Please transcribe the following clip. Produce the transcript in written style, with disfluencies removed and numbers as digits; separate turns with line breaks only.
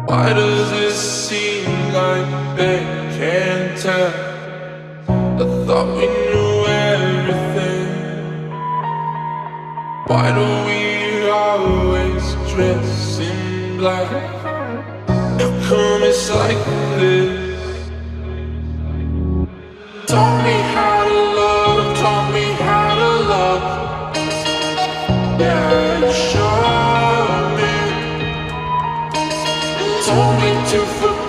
Why does it seem like they can't tell? I thought we knew everything. Why do we always dress in black? How come it's like this? Taught me how to love, taught me how to love. Yeah, you showed me. Told me to forget.